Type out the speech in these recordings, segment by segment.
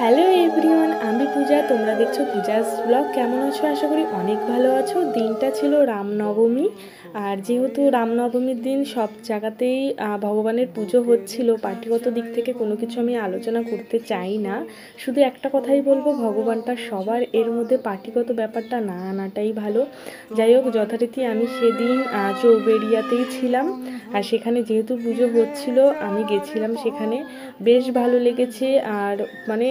Hello everyone, আমি পূজা। তোমরা দেখছো পূজাস ব্লগ। কেমন আছো? আশা করি অনেক ভালো আছো। দিনটা ছিল রামনবমী, আর যেহেতু রামনবমীর দিন সব জায়গাতেই ভগবানের পুজো হচ্ছিল, পার্টিগত দিক থেকে কোনো কিছু আমি আলোচনা করতে চাই না। শুধু একটা কথাই বলবো, ভগবানটা সবার, এর মধ্যে পার্টিগত ব্যাপারটা না আনাটাই ভালো। যাই হোক, যথারীতি আমি সেদিন চৌবেড়িয়াতেই ছিলাম, আর সেখানে যেহেতু পুজো হচ্ছিল আমি গেছিলাম সেখানে। বেশ ভালো লেগেছে। আর মানে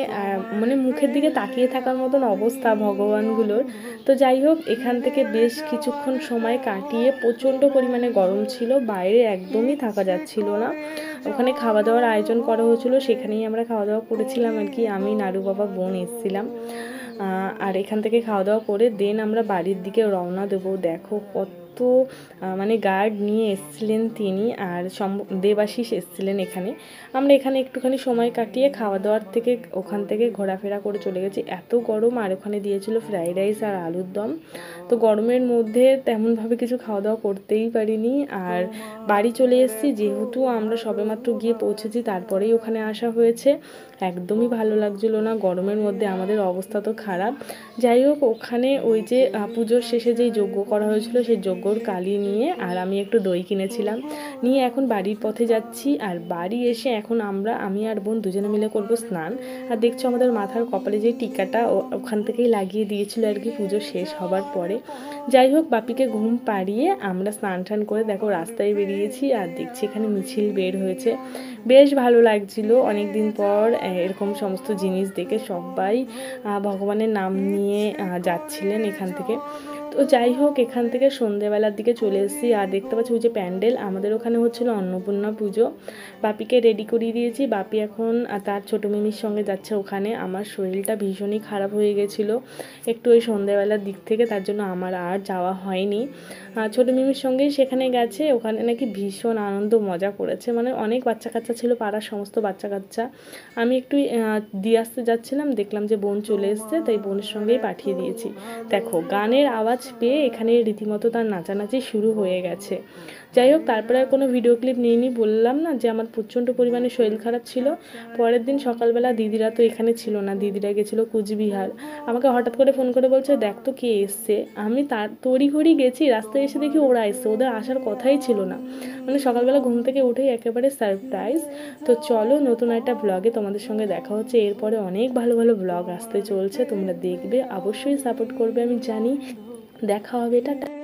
মানে মুখের দিকে তাকিয়ে থাকার মতন অবস্থা ভগবানগুলোর। তো যাই হোক, এখান থেকে বেশ কিছুক্ষণ সময় কাটিয়ে, প্রচণ্ড পরিমাণে গরম ছিল, বাইরে একদমই থাকা যাচ্ছিল না। ওখানে খাওয়া দাওয়ার আয়োজন করা হয়েছিল, সেখানেই আমরা খাওয়া দাওয়া করেছিলাম আর কি। আমি, নাড়ু বাবা, বোন এসেছিলাম। আর এখান থেকে খাওয়া দাওয়া করে দেন আমরা বাড়ির দিকে রওনা দেবো। দেখো কত মানে গার্ড নিয়ে এসেছিলেন তিনি, আর দেবাশিস এসেছিলেন এখানে। আমরা এখানে একটুখানি সময় কাটিয়ে খাওয়া দাওয়ার থেকে ওখান থেকে ঘোরাফেরা করে চলে গেছি। এত গরম, আর ওখানে দিয়েছিল ফ্রাইড রাইস আর আলুর দম। তো গরমের মধ্যে তেমনভাবে কিছু খাওয়া দাওয়া করতেই পারিনি। আর বাড়ি চলে এসেছি, যেহেতু আমরা সবেমাত্র গিয়ে পৌঁছেছি, তারপরেই ওখানে আসা হয়েছে। একদমই ভালো লাগছিল না গরমের মধ্যে, আমাদের অবস্থা তো খারাপ। যাই হোক, ওখানে ওই যে পুজোর শেষে যেই যজ্ঞ করা হয়েছিল, সেই যজ্ঞর কালি নিয়ে আর আমি একটু দই কিনেছিলাম, নিয়ে এখন বাড়ির পথে যাচ্ছি। আর বাড়ি এসে এখন আমি আর বোন দুজনে মিলে করব স্নান। আর দেখছো আমাদের মাথার কপালে যে টিকাটা ওখান থেকেই লাগিয়ে দিয়েছিল আর কি, পুজো শেষ হবার পরে। যাই হোক, বাপিকে ঘুম পাড়িয়ে আমরা স্নান টান করে দেখো রাস্তায় বেরিয়েছি, আর দেখছি এখানে মিছিল বের হয়েছে। বেশ ভালো লাগছিল অনেক দিন পর এরকম সমস্ত জিনিস দেখে। সবাই ভগবানের নাম নিয়ে যাচ্ছিলেন এখান থেকে। তো যাই হোক, এখান থেকে সন্ধেবেলার দিকে চলে এসেছি। আর দেখতে পাচ্ছি ওই যে প্যান্ডেল, আমাদের ওখানে হচ্ছিল অন্নপূর্ণা পুজো। বাপিকে রেডি করিয়ে দিয়েছি, বাপি এখন তার ছোটো মিমির সঙ্গে যাচ্ছে ওখানে। আমার শরীরটা ভীষণই খারাপ হয়ে গেছিলো একটু ওই সন্ধেবেলার দিক থেকে, তার জন্য আমার আর যাওয়া হয়নি। ছোটো মিমির সঙ্গেই সেখানে গেছে, ওখানে নাকি ভীষণ আনন্দ মজা করেছে, মানে অনেক বাচ্চা কাচ্চা ছিল, পাড়ার সমস্ত বাচ্চা কাচ্চা। আমি একটু দিয়ে আসতে যাচ্ছিলাম, দেখলাম যে বোন চলে এসছে, তাই বোনের সঙ্গেই পাঠিয়ে দিয়েছি। দেখো গানের আওয়াজ পেয়ে এখানে রীতিমতো তার নাচানাচি শুরু হয়ে গেছে। যাই হোক, তারপরে আর কোনো ভিডিও ক্লিপ নিইনি। বললাম না যে আমার প্রচণ্ড পরিমাণে শরীর খারাপ ছিল। পরের দিন সকালবেলা দিদিরা তো এখানে ছিল না, দিদিরা গেছিলো কুচবিহার। আমাকে হঠাৎ করে ফোন করে বলছে, দেখ তো কে এসছে। আমি তার তড়িঘড়ি গেছি, রাস্তায় এসে দেখি ওরা এসছে, ওদের আসার কথাই ছিল না। মানে সকালবেলা ঘুম থেকে উঠেই একেবারে সারপ্রাইজ। তো চলো, নতুন একটা ব্লগে তোমাদের সঙ্গে দেখা হচ্ছে। এরপরে অনেক ভালো ভালো ব্লগ আসতে চলছে, তোমরা দেখবে, অবশ্যই সাপোর্ট করবে, আমি জানি। দেখা হবে, টাটা।